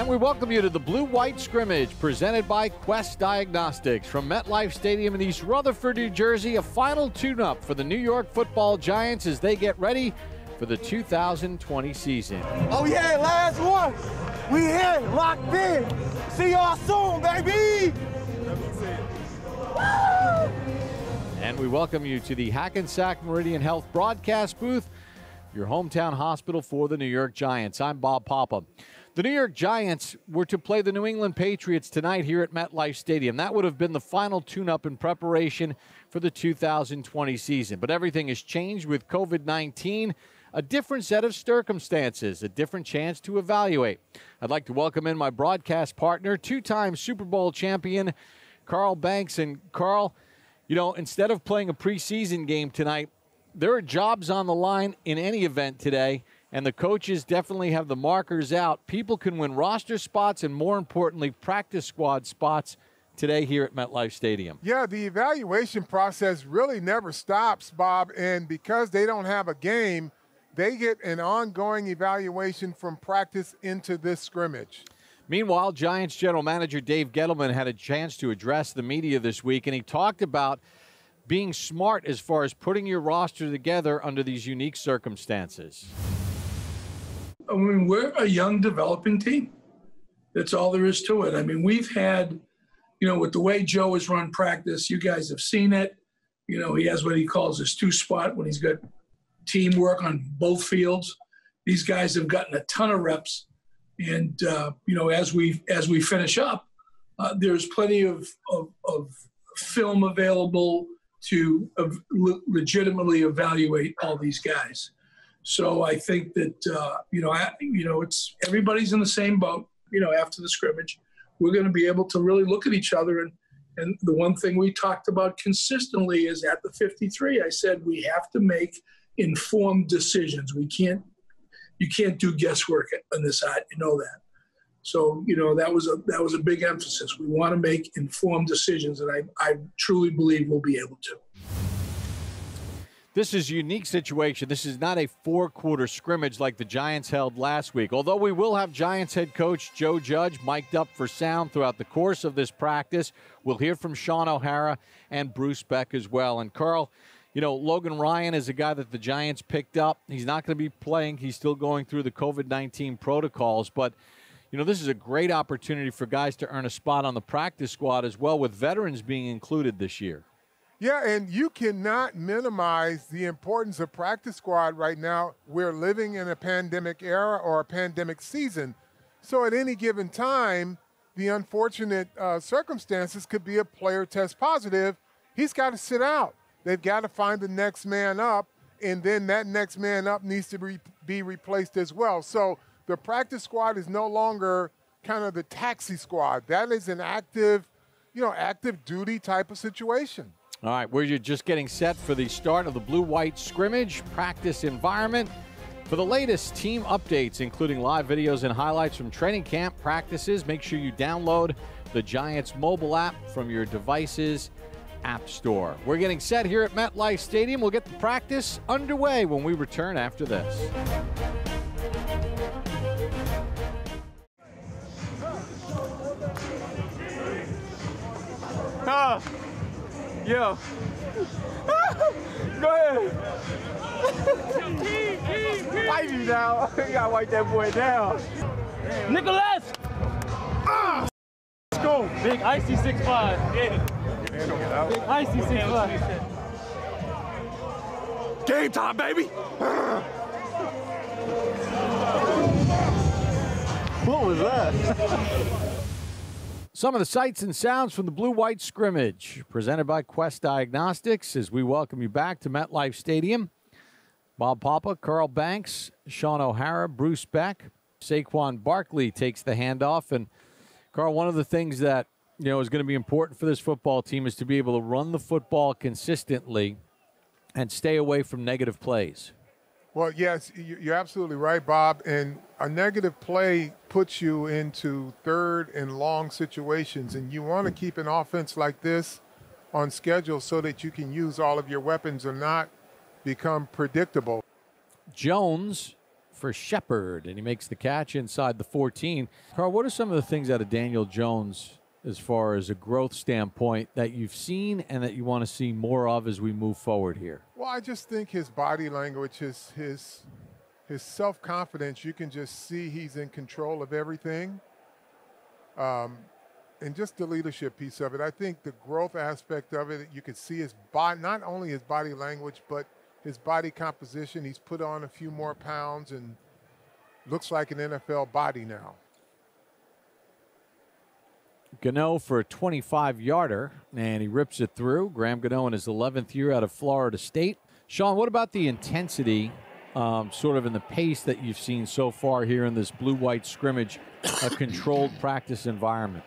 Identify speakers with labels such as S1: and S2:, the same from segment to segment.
S1: And we welcome you to the Blue-White Scrimmage presented by Quest Diagnostics from MetLife Stadium in East Rutherford, New Jersey. A final tune-up for the New York Football Giants as they get ready for the 2020 season.
S2: Oh yeah, last one. We here, locked in. See y'all soon, baby.
S1: And we welcome you to the Hackensack Meridian Health broadcast booth, your hometown hospital for the New York Giants. I'm Bob Papa. The New York Giants were to play the New England Patriots tonight here at MetLife Stadium. That would have been the final tune-up in preparation for the 2020 season. But everything has changed with COVID-19, a different set of circumstances, a different chance to evaluate. I'd like to welcome in my broadcast partner, two-time Super Bowl champion, Carl Banks. And Carl, you know, instead of playing a preseason game tonight, there are jobs on the line in any event today. And the coaches definitely have the markers out. People can win roster spots and, more importantly, practice squad spots today here at MetLife Stadium.
S3: Yeah, the evaluation process really never stops, Bob. And because they don't have a game, they get an ongoing evaluation from practice into this scrimmage.
S1: Meanwhile, Giants general manager Dave Gettleman had a chance to address the media this week, and he talked about being smart as far as putting your roster together under these unique circumstances.
S4: I mean, we're a young developing team. That's all there is to it. I mean, we've had, you know, with the way Joe has run practice, you guys have seen it. You know, he has what he calls his two-spot when he's got teamwork on both fields. These guys have gotten a ton of reps. And, you know, as we finish up, there's plenty of film available to legitimately evaluate all these guys. So I think that, it's everybody's in the same boat, you know, after the scrimmage. We're going to be able to really look at each other. And the one thing we talked about consistently is at the 53, I said we have to make informed decisions. You can't do guesswork on this side. You know that. So, you know, that was a big emphasis. We want to make informed decisions, and I truly believe we'll be able to.
S1: This is a unique situation. This is not a four-quarter scrimmage like the Giants held last week. Although we will have Giants head coach Joe Judge mic'd up for sound throughout the course of this practice. We'll hear from Sean O'Hara and Bruce Beck as well. And Carl, you know, Logan Ryan is a guy that the Giants picked up. He's not going to be playing. He's still going through the COVID-19 protocols. But, you know, this is a great opportunity for guys to earn a spot on the practice squad as well, with veterans being included this year.
S3: Yeah, and you cannot minimize the importance of practice squad right now. We're living in a pandemic era or a pandemic season. So at any given time, the unfortunate circumstances could be a player test positive. He's got to sit out. They've got to find the next man up, and then that next man up needs to be replaced as well. So the practice squad is no longer kind of the taxi squad. That is an active duty type of situation.
S1: All right, we're just getting set for the start of the Blue-White Scrimmage practice environment. For the latest team updates, including live videos and highlights from training camp practices, make sure you download the Giants mobile app from your device's app store. We're getting set here at MetLife Stadium. We'll get the practice underway when we return after this.
S2: Yo. Go ahead. Wipe you down. You gotta wipe that boy down. Nicholas! Let's go. Big icy 6'5". Yeah. Big icy 6'5". Game time, baby! What was that?
S1: Some of the sights and sounds from the Blue-White Scrimmage, presented by Quest Diagnostics, as we welcome you back to MetLife Stadium. Bob Papa, Carl Banks, Sean O'Hara, Bruce Beck, Saquon Barkley takes the handoff. And, Carl, one of the things that, you know, is going to be important for this football team is to be able to run the football consistently and stay away from negative plays.
S3: Well, yes, you're absolutely right, Bob. And a negative play puts you into third and long situations. And you want to keep an offense like this on schedule so that you can use all of your weapons and not become predictable.
S1: Jones for Shepard, and he makes the catch inside the 14. Carl, what are some of the things out of Daniel Jones as far as a growth standpoint that you've seen and that you want to see more of as we move forward here?
S3: Well, I just think his body language, his self-confidence, you can just see he's in control of everything. And just the leadership piece of it. I think the growth aspect of it, you could see his body, not only his body language, but his body composition. He's put on a few more pounds and looks like an NFL body now.
S1: Gano for a 25-yarder, and he rips it through. Graham Gano in his 11th year out of Florida State. Sean, what about the intensity, sort of in the pace that you've seen so far here in this blue-white scrimmage, a controlled practice environment?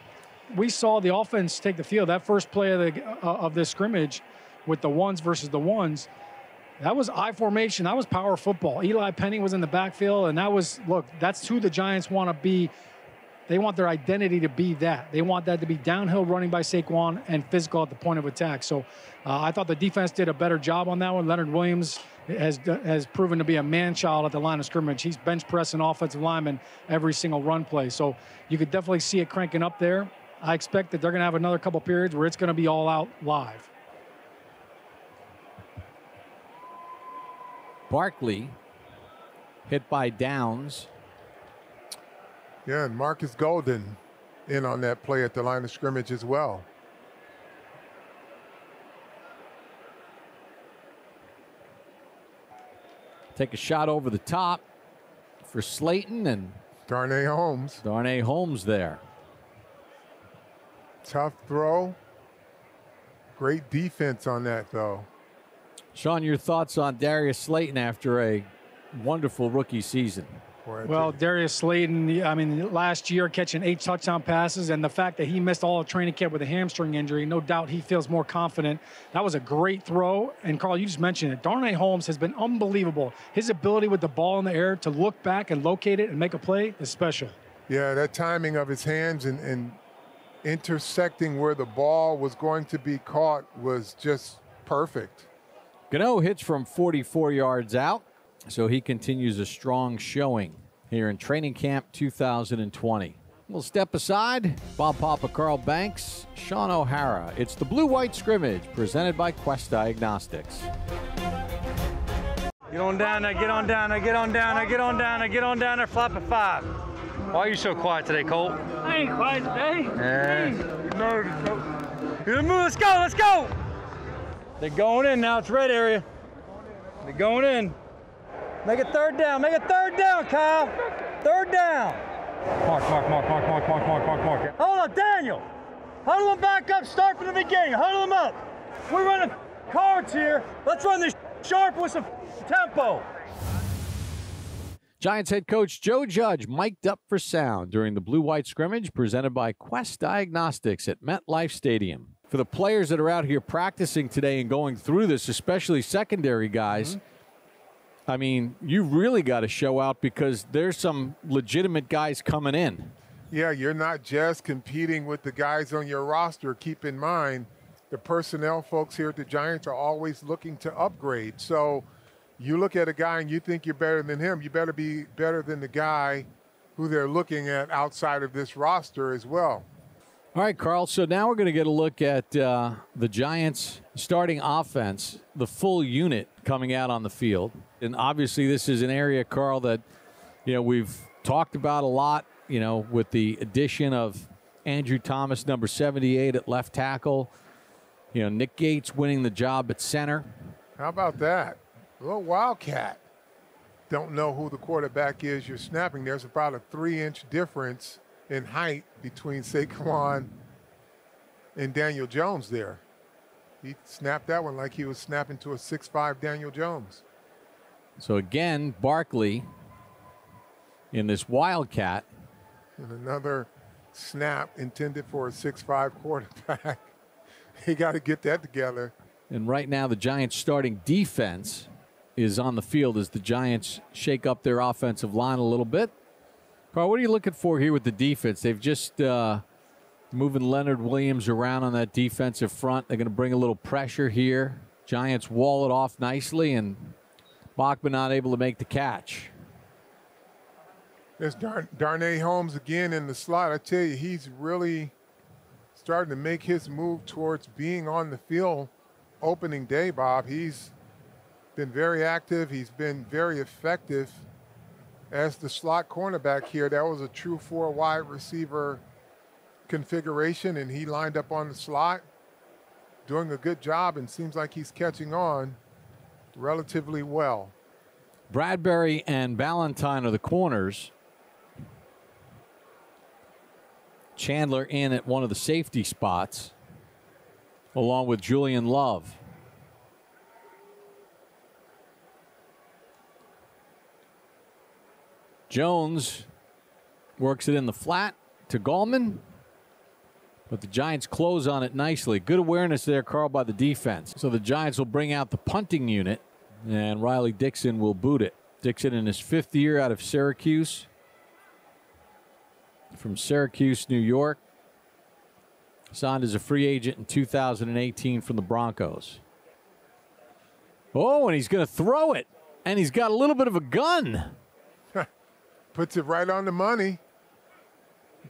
S5: We saw the offense take the field. That first play of this scrimmage with the ones versus the ones, that was I formation. That was power football. Eli Penning was in the backfield, and that was, look, that's who the Giants want to be. They want their identity to be that. They want that to be downhill running by Saquon and physical at the point of attack. So I thought the defense did a better job on that one. Leonard Williams has proven to be a man-child at the line of scrimmage. He's bench pressing offensive linemen every single run play. So you could definitely see it cranking up there. I expect that they're going to have another couple periods where it's going to be all out live.
S1: Barkley hit by Downs.
S3: Yeah, and Marcus Golden in on that play at the line of scrimmage as well.
S1: Take a shot over the top for Slayton and
S3: Darnay Holmes.
S1: Darnay Holmes there.
S3: Tough throw. Great defense on that, though.
S1: Sean, your thoughts on Darius Slayton after a wonderful rookie season?
S5: Well, Darius Slayton, I mean, last year catching 8 touchdown passes, and the fact that he missed all of training camp with a hamstring injury, no doubt he feels more confident. That was a great throw. And, Carl, you just mentioned it. Darnay Holmes has been unbelievable. His ability with the ball in the air to look back and locate it and make a play is special.
S3: Yeah, that timing of his hands and intersecting where the ball was going to be caught was just perfect.
S1: Gano hits from 44 yards out, so he continues a strong showing here in training camp 2020. We'll step aside. Bob Papa, Carl Banks, Sean O'Hara. It's the Blue-White Scrimmage presented by Quest Diagnostics.
S6: Get on down there, get on down there, get on down there, get on down there, get on down there, flap a 5. Why are you so quiet today, Colt?
S7: I ain't quiet today.
S6: Let's go, let's go! They're going in now, it's red area. They're going in. Make it third down, Kyle. Third down. Mark. Hold on, Daniel. Huddle them back up, start from the beginning, huddle them up. We're running cards here. Let's run this sharp with some tempo.
S1: Giants head coach Joe Judge mic'd up for sound during the Blue-White Scrimmage presented by Quest Diagnostics at MetLife Stadium. For the players that are out here practicing today and going through this, especially secondary guys, I mean, you've really got to show out because there's some legitimate guys coming in.
S3: Yeah, you're not just competing with the guys on your roster. Keep in mind, the personnel folks here at the Giants are always looking to upgrade. So you look at a guy and you think you're better than him, you better be better than the guy who they're looking at outside of this roster as well.
S1: All right, Carl, so now we're going to get a look at the Giants' starting offense, the full unit coming out on the field. And obviously this is an area, Carl, that, we've talked about a lot, with the addition of Andrew Thomas, number 78 at left tackle. Nick Gates winning the job at center.
S3: How about that? A little wildcat. Don't know who the quarterback is you're snapping. There's about a 3-inch difference in height between Saquon and Daniel Jones there. He snapped that one like he was snapping to a 6'5" Daniel Jones.
S1: So again, Barkley in this wildcat.
S3: And another snap intended for a 6'5" quarterback. He got to get that together.
S1: And right now the Giants starting defense is on the field as the Giants shake up their offensive line a little bit. Carl, what are you looking for here with the defense? They've just moving Leonard Williams around on that defensive front. They're going to bring a little pressure here. Giants wall it off nicely, and Bachman not able to make the catch.
S3: There's Darnay Holmes again in the slot. I tell you, he's really starting to make his move towards being on the field opening day, Bob. He's been very active. He's been very effective as the slot cornerback here. That was a true 4 wide receiver configuration, and he lined up on the slot, doing a good job, and seems like he's catching on relatively well.
S1: Bradbury and Ballantyne are the corners. Chandler in at one of the safety spots, along with Julian Love. Jones works it in the flat to Gallman, but the Giants close on it nicely. Good awareness there, Carl, by the defense. So the Giants will bring out the punting unit, and Riley Dixon will boot it. Dixon in his 5th year out of Syracuse. From Syracuse, New York. Signed as a free agent in 2018 from the Broncos. Oh, and he's going to throw it. And he's got a little bit of a gun.
S3: Puts it right on the money.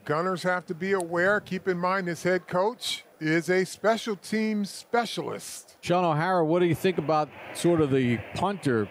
S3: Gunners have to be aware. Keep in mind this head coach is a special teams specialist.
S1: Sean O'Hara, what do you think about sort of the punter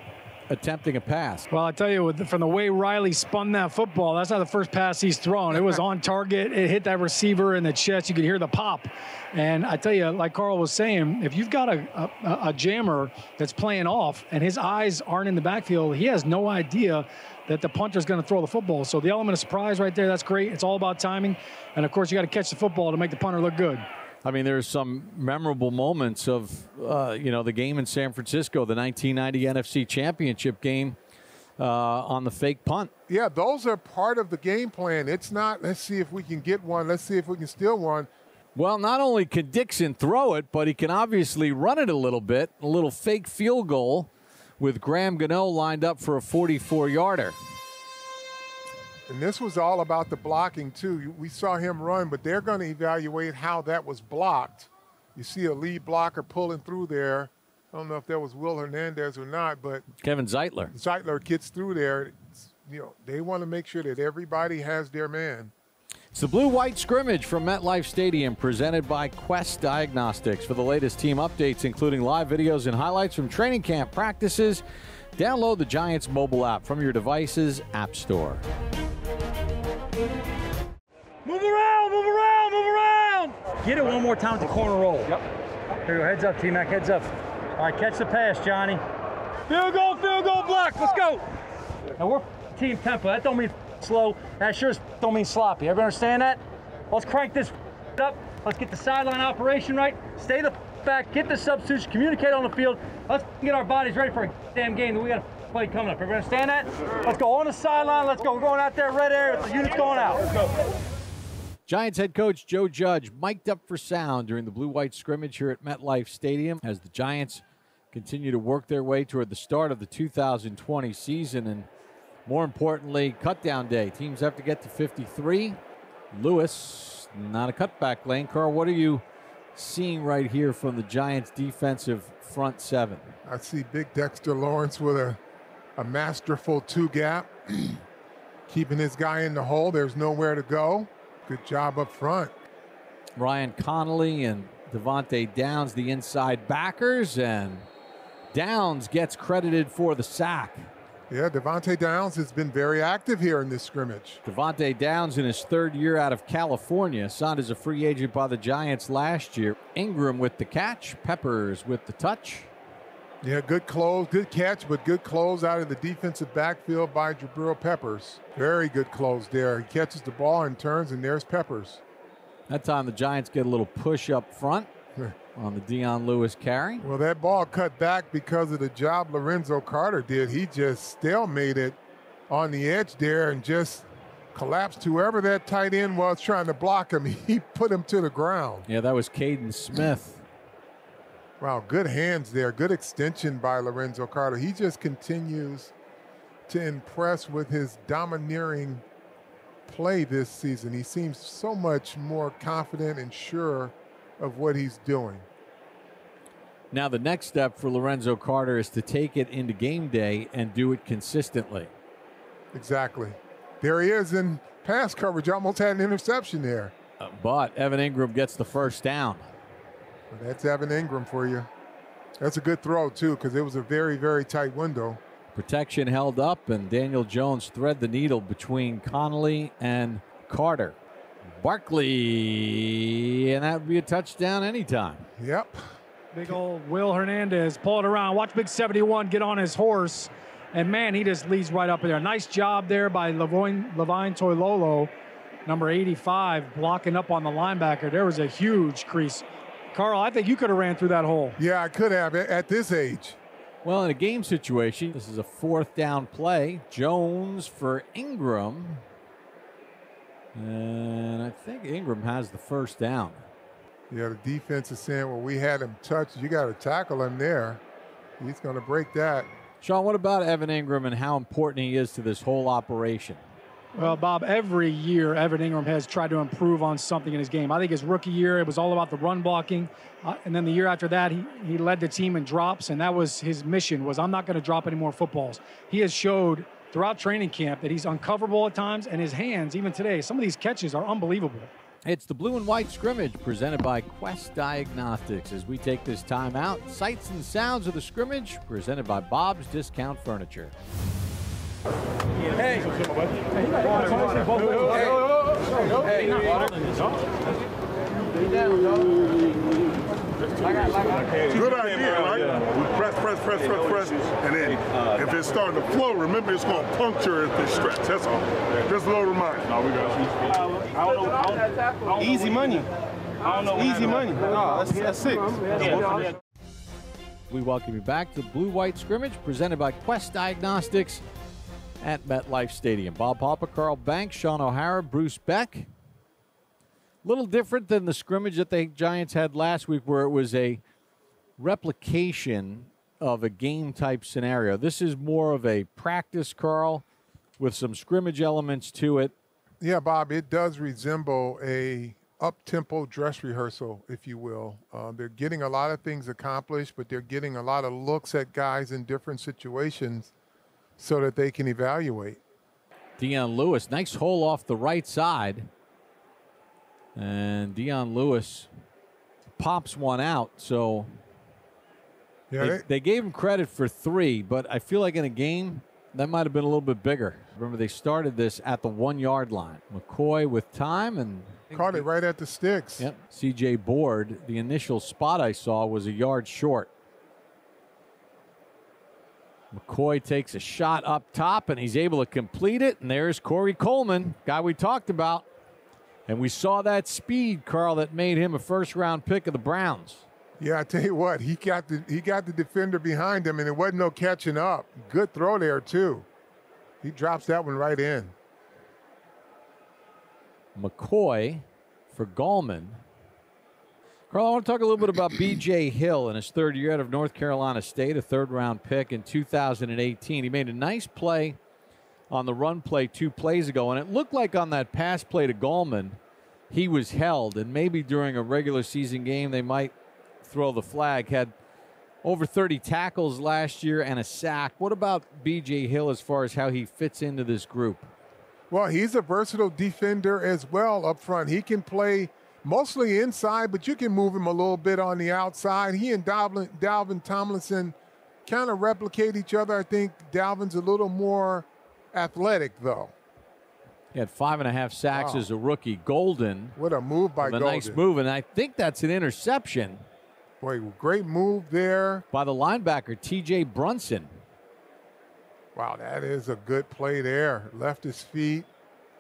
S1: attempting a pass?
S5: Well, I tell you, from the way Riley spun that football, that's not the first pass he's thrown. It was on target. It hit that receiver in the chest. You could hear the pop. And I tell you, like Carl was saying, if you've got a jammer that's playing off and his eyes aren't in the backfield, he has no idea that the punter's going to throw the football. So the element of surprise right there, that's great. It's all about timing. And, of course, you got to catch the football to make the punter look good.
S1: I mean, there's some memorable moments of, the game in San Francisco, the 1990 NFC Championship game on the fake punt.
S3: Yeah, those are part of the game plan. It's not, let's see if we can get one. Let's see if we can steal one.
S1: Well, not only can Dixon throw it, but he can obviously run it a little bit. A little fake field goal with Graham Gano lined up for a 44-yarder.
S3: And this was all about the blocking, too. We saw him run, but they're going to evaluate how that was blocked. You see a lead blocker pulling through there. I don't know if that was Will Hernandez or not, but
S1: Kevin Zeitler.
S3: Zeitler gets through there. They want to make sure that everybody has their man.
S1: It's the Blue-White Scrimmage from MetLife Stadium, presented by Quest Diagnostics. For the latest team updates, including live videos and highlights from training camp practices, download the Giants mobile app from your device's app store.
S6: Move around, move around, move around. Get it one more time with the corner roll. Yep. Here we go, heads up, T-Mac, heads up. All right, catch the pass, Johnny. Field goal, block, let's go. Now we're team tempo. That don't mean slow. That sure don't mean sloppy. Everybody understand that? Let's crank this up. Let's get the sideline operation right. Stay the back, get the substitutes, communicate on the field. Let's get our bodies ready for a damn game that we got to play coming up. Everybody understand that? Let's go on the sideline. Let's go. We're going out there, red area. The unit's going out. Let's go.
S1: Giants head coach Joe Judge mic'd up for sound during the Blue-White Scrimmage here at MetLife Stadium as the Giants continue to work their way toward the start of the 2020 season. And more importantly, cutdown day. Teams have to get to 53. Lewis, not a cutback lane. Carl, what are you seeing right here from the Giants' defensive front seven?
S3: I see big Dexter Lawrence with a masterful 2-gap. Keeping his guy in the hole. There's nowhere to go. Good job up front.
S1: Ryan Connolly and Devontae Downs, the inside backers, and Downs gets credited for the sack.
S3: Yeah, Devontae Downs has been very active here in this scrimmage.
S1: Devontae Downs in his 3rd year out of California, signed as a free agent by the Giants last year. Ingram with the catch, Peppers with the touch.
S3: Yeah, good close, good catch, but good close out of the defensive backfield by Jabril Peppers. Very good close there. He catches the ball and turns, and there's Peppers.
S1: That time the Giants get a little push up front on the Dion Lewis carry.
S3: Well, that ball cut back because of the job Lorenzo Carter did. He just stalemated on the edge there and just collapsed whoever that tight end was trying to block him. He put him to the ground.
S1: Yeah, that was Caden Smith.
S3: Wow, good hands there. Good extension by Lorenzo Carter. He just continues to impress with his domineering play this season. He seems so much more confident and sure of what he's doing.
S1: Now the next step for Lorenzo Carter is to take it into game day and do it consistently.
S3: Exactly. There he is in pass coverage. Almost had an interception there.
S1: But Evan Ingram gets the first down.
S3: Well, that's Evan Ingram for you. That's a good throw, too, because it was a very, very tight window.
S1: Protection held up, and Daniel Jones thread the needle between Connolly and Carter. Barkley, and that would be a touchdown anytime.
S3: Yep.
S5: Big old Will Hernandez, pull it around. Watch Big 71 get on his horse. And, man, he just leads right up there. Nice job there by Levine Toilolo, number 85, blocking up on the linebacker. There was a huge crease. Carl, I think you could have ran through that hole.
S3: Yeah, I could have at this age.
S1: Well, in a game situation, this is a 4th down play. Jones for Ingram. And I think Ingram has the first down.
S3: Yeah, the defense is saying, well, we had him touched. You got to tackle him there. He's going to break that.
S1: Sean, what about Evan Ingram and how important he is to this whole operation?
S5: Well, Bob, every year Evan Ingram has tried to improve on something in his game. I think his rookie year, it was all about the run blocking. And then the year after that, he led the team in drops, and that was his mission, was I'm not going to drop any more footballs. He has showed throughout training camp that he's uncoverable at times, and his hands, even today, some of these catches are unbelievable.
S1: It's the Blue and White Scrimmage presented by Quest Diagnostics. As we take this time out, sights and sounds of the scrimmage presented by Bob's Discount Furniture.
S6: Hey.
S7: Good idea, right? Press. And then if it's starting to flow, remember it's going to puncture if it's stretch. That's all. Just a little reminder.
S2: Easy money. Easy money. No, that's 6.
S1: We welcome you back to the Blue-White Scrimmage presented by Quest Diagnostics at MetLife Stadium. Bob Papa, Carl Banks, Sean O'Hara, Bruce Beck. A little different than the scrimmage that the Giants had last week, where it was a replication of a game-type scenario. This is more of a practice, Carl, with some scrimmage elements to it.
S3: Yeah, Bob, it does resemble a up-tempo dress rehearsal, if you will. They're getting a lot of things accomplished, but they're getting a lot of looks at guys in different situations so that they can evaluate.
S1: Dion Lewis, nice hole off the right side. And Dion Lewis pops one out. So
S3: yeah,
S1: they gave him credit for 3, but I feel like in a game, that might have been a little bit bigger. Remember, they started this at the 1-yard line. McCoy with time and
S3: caught it right at the sticks.
S1: Yep. C.J. Board, the initial spot I saw was a yard short. McCoy takes a shot up top, and he's able to complete it. And there's Corey Coleman, guy we talked about. And we saw that speed, Carl, that made him a first-round pick of the Browns.
S3: Yeah, I tell you what, he got the defender behind him, and it wasn't no catching up. Good throw there, too. He drops that one right in.
S1: McCoy for Gallman. Carl, I want to talk a little bit about B.J. Hill in his 3rd year out of North Carolina State, a 3rd-round pick in 2018. He made a nice play on the run play 2 plays ago, and it looked like on that pass play to Gallman, he was held, and maybe during a regular season game they might throw the flag. Had over 30 tackles last year and a sack. What about B.J. Hill as far as how he fits into this group?
S3: Well, he's a versatile defender as well up front. He can play mostly inside, but you can move him a little bit on the outside. He and Dalvin Tomlinson kind of replicate each other. I think Dalvin's a little more athletic, though.
S1: He had 5.5 sacks as a rookie. Golden.
S3: What a move by Golden.
S1: A nice move, and I think that's an interception.
S3: Boy, great move there.
S1: By the linebacker, T.J. Brunson.
S3: Wow, that is a good play there. Left his feet,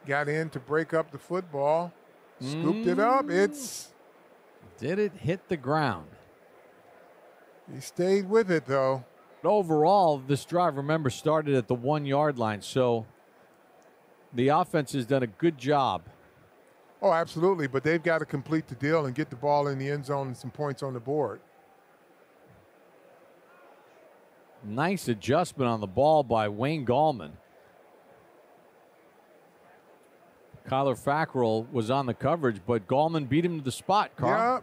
S3: got in to break up the football, scooped it up.
S1: Did it hit the ground?
S3: He stayed with it, though.
S1: Overall, this drive, remember, started at the 1-yard line, so the offense has done a good job.
S3: Oh, absolutely, but they've got to complete the deal and get the ball in the end zone and some points on the board.
S1: Nice adjustment on the ball by Wayne Gallman. Kyler Fackrell was on the coverage, but Gallman beat him to the spot, Carl.
S3: Yeah,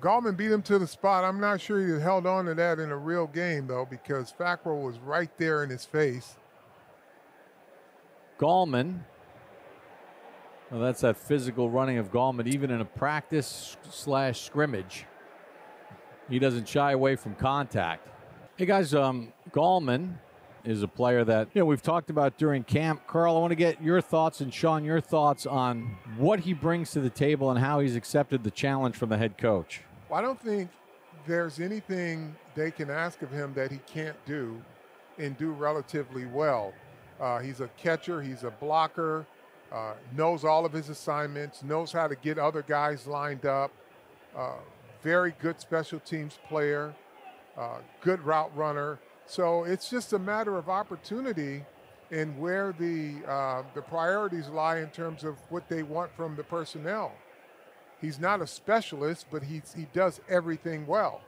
S3: Gallman beat him to the spot. I'm not sure he held on to that in a real game, though, because Fackrell was right there in his face.
S1: Gallman Well, that's that physical running of Gallman, even in a practice/scrimmage. He doesn't shy away from contact. Hey, guys, Gallman is a player that we've talked about during camp. Carl, I want to get your thoughts, and Sean, your thoughts on what he brings to the table and how he's accepted the challenge from the head coach.
S3: Well, I don't think there's anything they can ask of him that he can't do and do relatively well. He's a catcher, he's a blocker, knows all of his assignments, knows how to get other guys lined up, very good special teams player, good route runner. So it's just a matter of opportunity and where the priorities lie in terms of what they want from the personnel. He's not a specialist, but he does everything well.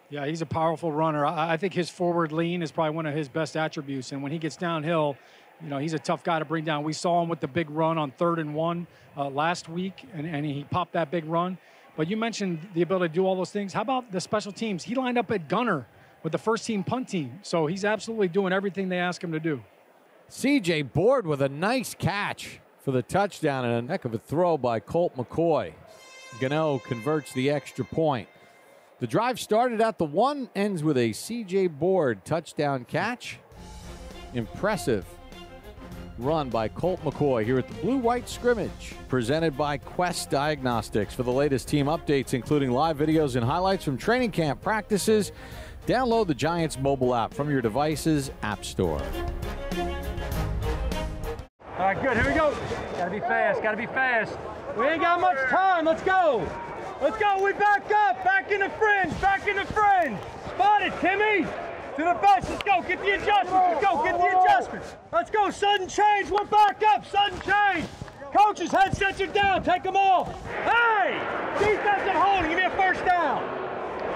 S5: Yeah, he's a powerful runner. I think his forward lean is probably one of his best attributes. And when he gets downhill, he's a tough guy to bring down. We saw him with the big run on 3rd and 1 last week, and he popped that big run. But you mentioned the ability to do all those things. How about the special teams? He lined up at gunner with the first-team punt team. So he's absolutely doing everything they ask him to do.
S1: C.J. Board with a nice catch for the touchdown, and a heck of a throw by Colt McCoy. Gano converts the extra point. The drive started at the 1, ends with a C.J. Board touchdown catch. Impressive run by Colt McCoy here at the Blue-White Scrimmage, presented by Quest Diagnostics. For the latest team updates, including live videos and highlights from training camp practices, download the Giants mobile app from your device's app store.
S6: All right, good. Here we go. Gotta be fast. Gotta be fast. We ain't got much time. Let's go. Let's go. We back up. Back in the fringe. Back in the fringe. Spot it, Timmy. To the bench. Let's go. Get the adjustments. Let's go. Get the adjustments. Let's go. Sudden change. We're back up. Sudden change. Coaches, headsets are down. Take them off. Hey! Defensive holding. Give me a first down.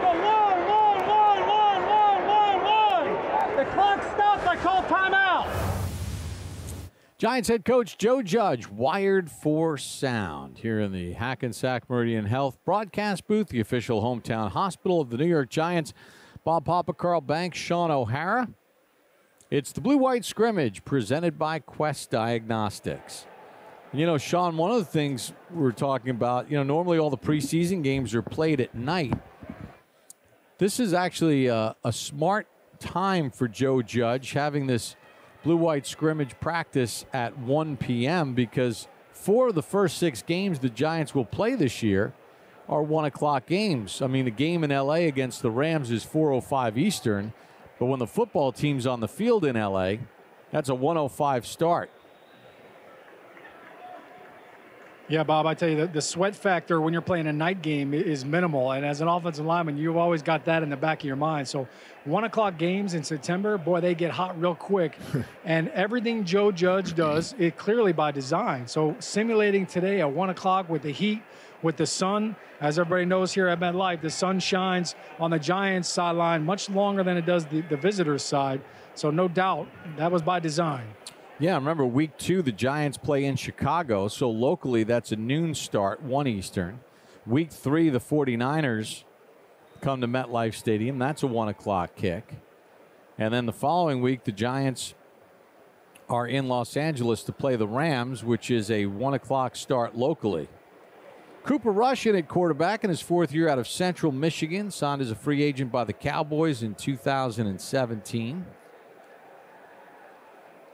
S6: Let's go. One. The clock stops. I call timeout.
S1: Giants head coach Joe Judge wired for sound here in the Hackensack Meridian Health broadcast booth, the official hometown hospital of the New York Giants. Bob Papa, Carl Banks, Sean O'Hara. It's the Blue-White Scrimmage presented by Quest Diagnostics. Sean, one of the things we're talking about, normally all the preseason games are played at night. This is actually a smart time for Joe Judge having this Blue-White Scrimmage practice at 1 p.m. because 4 of the first 6 games the Giants will play this year are 1 o'clock games. I mean, the game in L.A. against the Rams is 4:05 Eastern, but when the football team's on the field in L.A., that's a 1:05 start.
S5: Yeah, Bob, I tell you, the sweat factor when you're playing a night game is minimal. And as an offensive lineman, you've always got that in the back of your mind. So 1 o'clock games in September, boy, they get hot real quick. And everything Joe Judge does is clearly by design. So simulating today at 1 o'clock with the heat, with the sun, as everybody knows here at MetLife, the sun shines on the Giants sideline much longer than it does the visitors' side. So no doubt that was by design.
S1: Yeah, remember week 2, the Giants play in Chicago, so locally that's a noon start, 1 Eastern. Week 3, the 49ers come to MetLife Stadium. That's a 1 o'clock kick. And then the following week, the Giants are in Los Angeles to play the Rams, which is a 1 o'clock start locally. Cooper Rush in at quarterback in his 4th year out of Central Michigan, signed as a free agent by the Cowboys in 2017.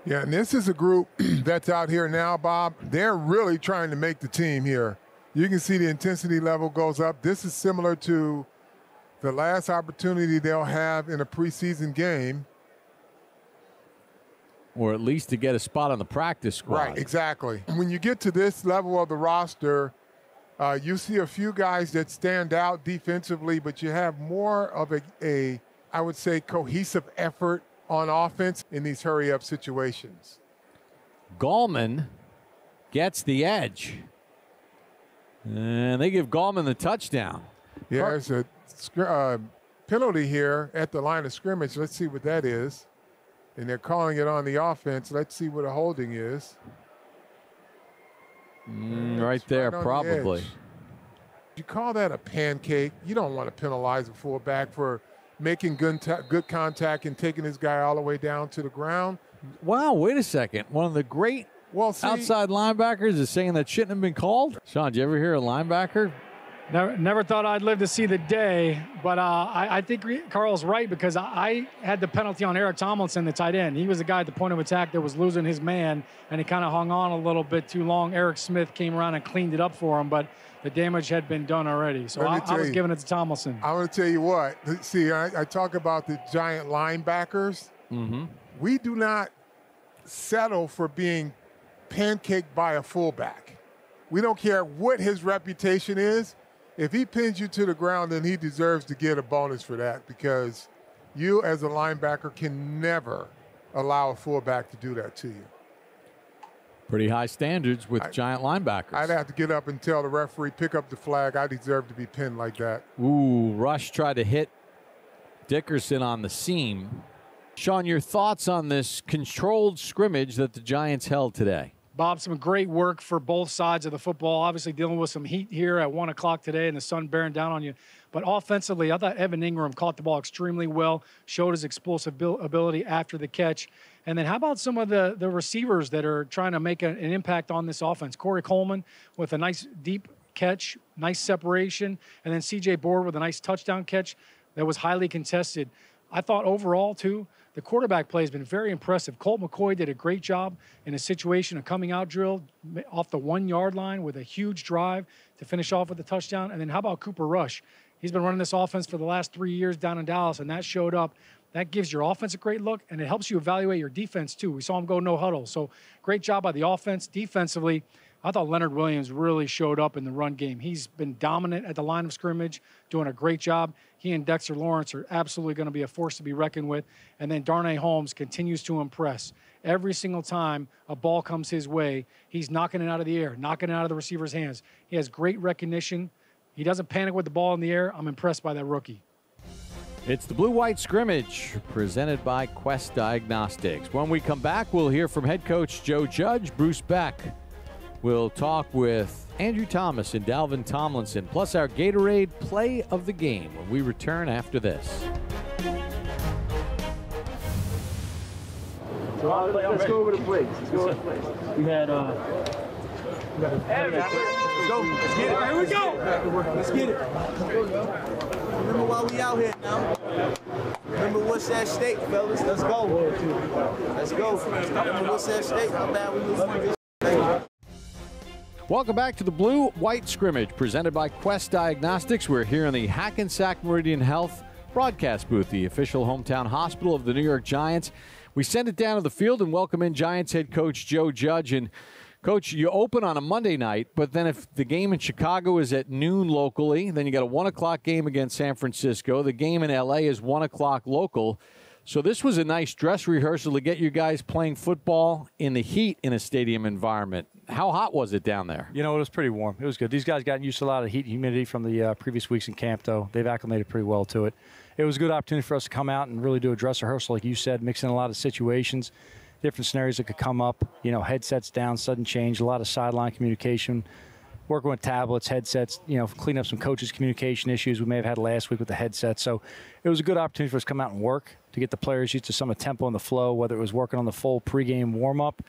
S3: Yeah, and this is a group that's out here now, Bob. They're really trying to make the team here. You can see the intensity level goes up. This is similar to the last opportunity they'll have in a preseason game.
S1: Or at least to get a spot on the practice squad.
S3: Right, exactly. When you get to this level of the roster, you see a few guys that stand out defensively, but you have more of a I would say, cohesive effort on offense in these hurry-up situations.
S1: Gallman gets the edge. And they give Gallman the touchdown.
S3: Yeah, there's a penalty here at the line of scrimmage. Let's see what that is. And they're calling it on the offense. Let's see what a holding is.
S1: Right there, probably.
S3: You call that a pancake? You don't want to penalize a fullback for making good contact and taking this guy all the way down to the ground.
S1: Wow, wait a second. One of the great
S3: Well, see,
S1: outside linebackers is saying that shouldn't have been called. Sean, did you ever hear a linebacker?
S5: Never thought I'd live to see the day, but I think Carl's right, because I had the penalty on Eric Tomlinson, the tight end. He was the guy at the point of attack that was losing his man, and he kind of hung on a little bit too long. Eric Smith came around and cleaned it up for him, but the damage had been done already. So I was giving it to Tomlinson.
S3: I'm going to tell you what. See, I talk about the Giant linebackers. We do not settle for being pancaked by a fullback. We don't care what his reputation is. If he pins you to the ground, then he deserves to get a bonus for that, because you as a linebacker can never allow a fullback to do that to you.
S1: Pretty high standards with Giant linebackers.
S3: I'd have to get up and tell the referee, pick up the flag. I deserve to be pinned like that.
S1: Ooh, Rush tried to hit Dickerson on the seam. Sean, your thoughts on this controlled scrimmage that the Giants held today?
S5: Bob, some great work for both sides of the football. Obviously dealing with some heat here at 1 o'clock today and the sun bearing down on you. But offensively, I thought Evan Ingram caught the ball extremely well, showed his explosive ability after the catch. And then how about some of the receivers that are trying to make an impact on this offense? Corey Coleman with a nice deep catch, nice separation, and then C.J. Board with a nice touchdown catch that was highly contested. I thought overall, too, the quarterback play has been very impressive. Colt McCoy did a great job in a situation, a coming out drill off the 1 yard line with a huge drive to finish off with a touchdown. And then how about Cooper Rush? He's been running this offense for the last 3 years down in Dallas, and that showed up. That gives your offense a great look, and it helps you evaluate your defense, too. We saw him go no huddle. So great job by the offense. Defensively, I thought Leonard Williams really showed up in the run game. He's been dominant at the line of scrimmage, doing a great job. He and Dexter Lawrence are absolutely going to be a force to be reckoned with. And then Darnay Holmes continues to impress. Every single time a ball comes his way, he's knocking it out of the air, knocking it out of the receiver's hands. He has great recognition. He doesn't panic with the ball in the air. I'm impressed by that rookie.
S1: It's the Blue-White Scrimmage presented by Quest Diagnostics. When we come back, we'll hear from head coach Joe Judge. Bruce Beck will talk with Andrew Thomas and Dalvin Tomlinson, plus our Gatorade play of the game when we return after this.
S8: So let's go over the plays. Let's go over the plays. We had let's go. Let's get it. Here we go. Let's get it. Remember why we out here now. Remember what's at stake, fellas. Let's go. Let's go. Remember what's at stake. How bad we lose. Thank you.
S1: Welcome back to the Blue-White Scrimmage presented by Quest Diagnostics. We're here in the Hackensack Meridian Health broadcast booth, the official hometown hospital of the New York Giants. We send it down to the field and welcome in Giants head coach Joe Judge. And Coach, you open on a Monday night, but then if the game in Chicago is at noon locally, then you got a 1 o'clock game against San Francisco. The game in L.A. is 1 o'clock local. So this was a nice dress rehearsal to get you guys playing football in the heat in a stadium environment. How hot was it down there?
S6: You know, it was pretty warm. It was good. These guys got used to a lot of heat and humidity from the previous weeks in camp, though. They've acclimated pretty well to it. It was a good opportunity for us to come out and really do a dress rehearsal, like you said, mix in a lot of situations, different scenarios that could come up. You know, headsets down, sudden change, a lot of sideline communication, working with tablets, headsets, you know, clean up some coaches' communication issues we may have had last week with the headsets. So it was a good opportunity for us to come out and work, to get the players used to some of the tempo and the flow, whether it was working on the full pregame warm-up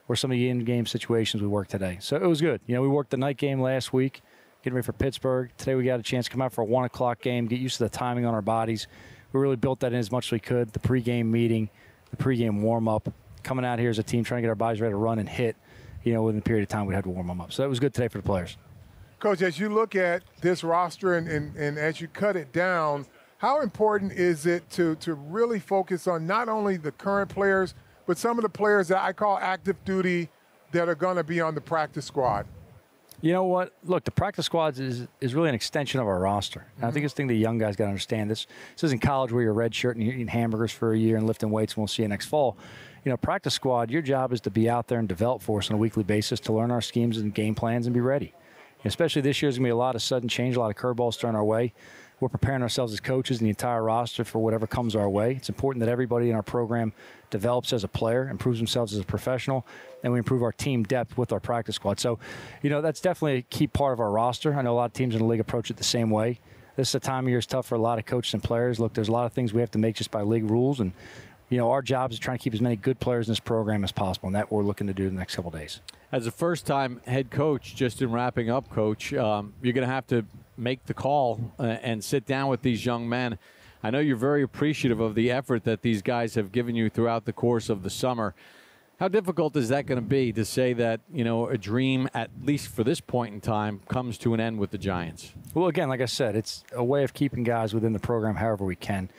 S6: or some of the in-game situations we worked today. So it was good. You know, we worked the night game last week, getting ready for Pittsburgh. Today we got a chance to come out for a 1 o'clock game, get used to the timing on our bodies. We really built that in as much as we could, the pregame meeting, the pregame warm-up, coming out here as a team trying to get our bodies ready to run and hit, you know, within the period of time we had to warm them up. So that was good today for the players.
S3: Coach, as you look at this roster and as you cut it down, how important is it to really focus on not only the current players, but some of the players that I call active duty that are going to be on the practice squad?
S6: You know what? Look, the practice squads is really an extension of our roster. And I think it's the thing the young guys got to understand. This isn't college where you're a red shirt and you're eating hamburgers for a year and lifting weights and we'll see you next fall. You know, practice squad, your job is to be out there and develop for us on a weekly basis to learn our schemes and game plans and be ready. Especially this year, there's going to be a lot of sudden change, a lot of curveballs thrown our way. We're preparing ourselves as coaches and the entire roster for whatever comes our way. It's important that everybody in our program develops as a player, improves themselves as a professional, and we improve our team depth with our practice squad. So, you know, that's definitely a key part of our roster. I know a lot of teams in the league approach it the same way. This is a time of year is tough for a lot of coaches and players. Look, there's a lot of things we have to make just by league rules, and you know, our job is trying to keep as many good players in this program as possible, and that we're looking to do in the next couple of days.
S1: As a first-time head coach, just in wrapping up, Coach, you're going to have to make the call and sit down with these young men. I know you're very appreciative of the effort that these guys have given you throughout the course of the summer. How difficult is that going to be to say that, you know, a dream, at least for this point in time, comes to an end with the Giants?
S6: Well, again, like I said, it's a way of keeping guys within the program however we can,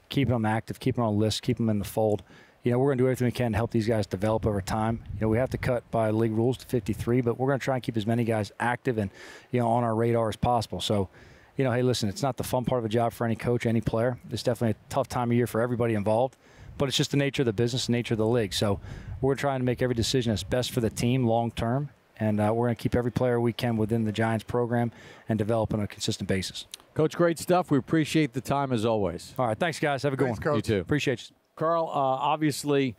S6: keeping them active, keeping them on lists, keeping them in the fold. You know, we're going to do everything we can to help these guys develop over time. You know, we have to cut by league rules to 53, but we're going to try and keep as many guys active and, you know, on our radar as possible. So, you know, hey, listen, it's not the fun part of a job for any coach, any player. It's definitely a tough time of year for everybody involved, but it's just the nature of the business, the nature of the league. So we're trying to make every decision that's best for the team long term, and we're going to keep every player we can within the Giants program and develop on a consistent basis.
S1: Coach, great stuff. We appreciate the time as always.
S6: All right, thanks, guys. Have a good one.
S3: Coach.
S1: You too.
S6: Appreciate you.
S1: Carl, obviously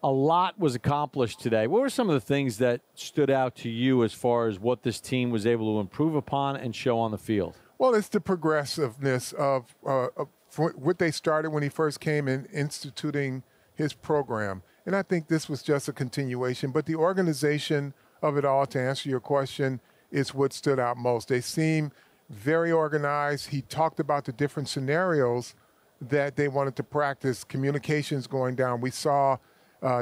S1: a lot was accomplished today. What were some of the things that stood out to you as far as what this team was able to improve upon and show on the field?
S3: Well, it's the progressiveness of what they started when he first came in instituting his program. And I think this was just a continuation. But the organization of it all, to answer your question, is what stood out most. They seem very organized. He talked about the different scenarios that they wanted to practice, communications going down. We saw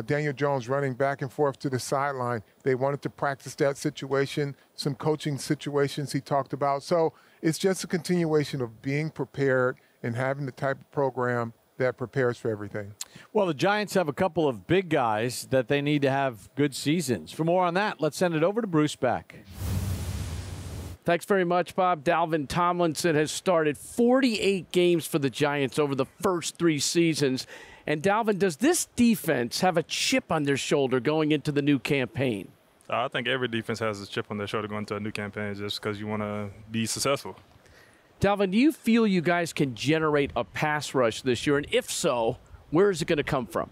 S3: Daniel Jones running back and forth to the sideline. They wanted to practice that situation, some coaching situations he talked about. So it's just a continuation of being prepared and having the type of program that prepares for everything.
S1: Well, the Giants have a couple of big guys that they need to have good seasons. For more on that, let's send it over to Bruce Beck.
S9: Thanks very much, Bob. Dalvin Tomlinson has started 48 games for the Giants over the first 3 seasons. And, Dalvin, does this defense have a chip on their shoulder going into the new campaign?
S10: I think every defense has a chip on their shoulder going into a new campaign just because you want to be successful.
S9: Dalvin, do you feel you guys can generate a pass rush this year? And if so, where is it going to come from?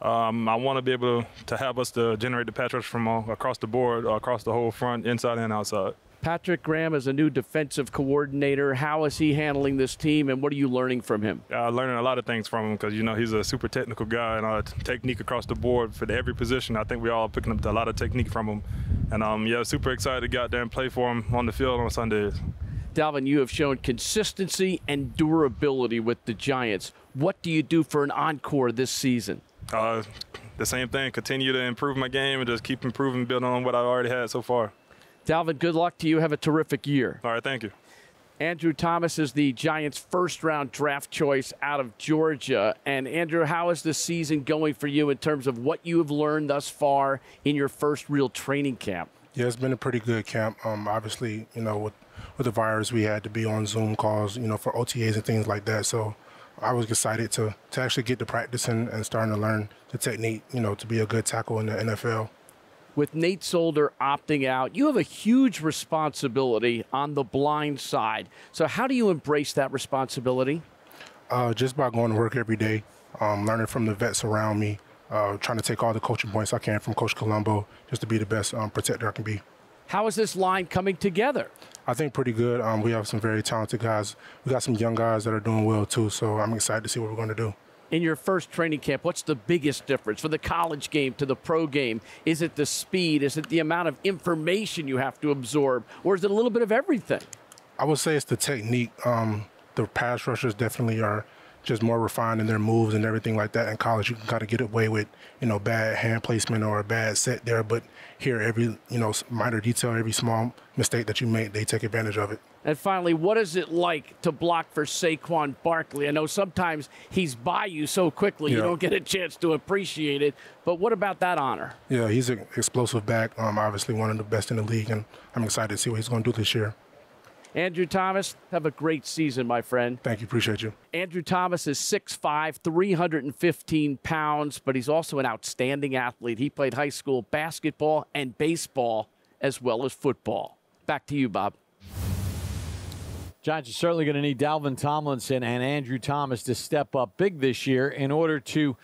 S10: I want to be able to have us to generate the pass rush from across the board, across the whole front, inside and outside.
S9: Patrick Graham is a new defensive coordinator. How is he handling this team, and what are you learning from him?
S10: Learning a lot of things from him because, you know, he's a super technical guy and technique across the board for every position. I think we all are picking up a lot of technique from him. And, yeah, super excited to get out there and play for him on the field on Sundays.
S9: Dalvin, you have shown consistency and durability with the Giants. What do you do for an encore this season?
S10: The same thing. Continue to improve my game and just keep improving, building on what I've already had so far.
S9: Dalvin, good luck to you. Have a terrific year.
S10: All right, thank you.
S9: Andrew Thomas is the Giants' first-round draft choice out of Georgia. And, Andrew, how is the season going for you in terms of what you have learned thus far in your first real training camp?
S11: Yeah, it's been a pretty good camp. Obviously, you know, with the virus, we had to be on Zoom calls, you know, for OTAs and things like that. So I was excited to actually get to practice and starting to learn the technique, you know, to be a good tackle in the NFL.
S9: With Nate Solder opting out, you have a huge responsibility on the blind side. So how do you embrace that responsibility?
S11: Just by going to work every day, learning from the vets around me, trying to take all the coaching points I can from Coach Colombo just to be the best protector I can be.
S9: How is this line coming together?
S11: I think pretty good. We have some very talented guys. We got some young guys that are doing well, too, so I'm excited to see what we're going to do.
S9: In your first training camp, what's the biggest difference from the college game to the pro game? Is it the speed? Is it the amount of information you have to absorb? Or is it a little bit of everything?
S11: I would say it's the technique. The pass rushers definitely are just more refined in their moves and everything like that. In college, you can kind of get away with, you know, bad hand placement or a bad set there. But here, every, you know, minor detail, every small mistake that you make, they take advantage of it.
S9: And finally, what is it like to block for Saquon Barkley? I know sometimes he's by you so quickly you don't get a chance to appreciate it. But what about that honor?
S11: Yeah, he's an explosive back, obviously one of the best in the league, and I'm excited to see what he's going to do this year.
S9: Andrew Thomas, have a great season, my friend.
S11: Thank you. Appreciate you.
S9: Andrew Thomas is 6'5", 315 pounds, but he's also an outstanding athlete. He played high school basketball and baseball as well as football. Back to you, Bob.
S1: Giants are certainly going to need Dalvin Tomlinson and Andrew Thomas to step up big this year in order to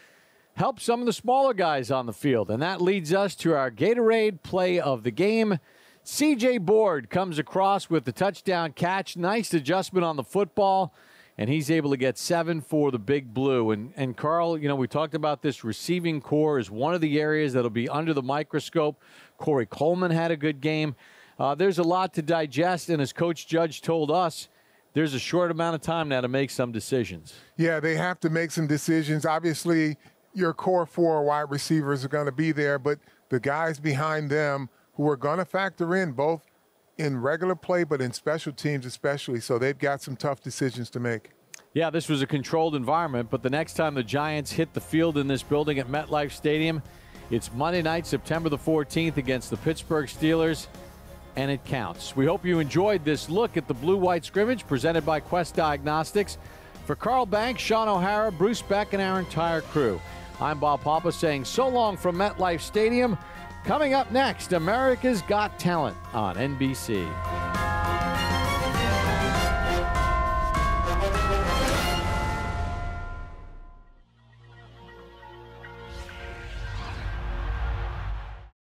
S1: help some of the smaller guys on the field. And that leads us to our Gatorade play of the game. C.J. Board comes across with the touchdown catch. Nice adjustment on the football. and he's able to get 7 for the Big Blue. And Carl, you know, we talked about this receiving core is one of the areas that'll be under the microscope. Corey Coleman had a good game. There's a lot to digest, and as Coach Judge told us, there's a short amount of time now to make some decisions.
S3: Yeah, they have to make some decisions. Obviously, your core 4 wide receivers are going to be there, but the guys behind them who are going to factor in both in regular play but in special teams especially, so they've got some tough decisions to make.
S1: Yeah, this was a controlled environment, but the next time the Giants hit the field in this building at MetLife Stadium, it's Monday night, September the 14th against the Pittsburgh Steelers, and it counts. We hope you enjoyed this look at the Blue-White Scrimmage presented by Quest Diagnostics. For Carl Banks, Sean O'Hara, Bruce Beck, and our entire crew, I'm Bob Papa saying so long from MetLife Stadium. Coming up next, America's Got Talent on NBC.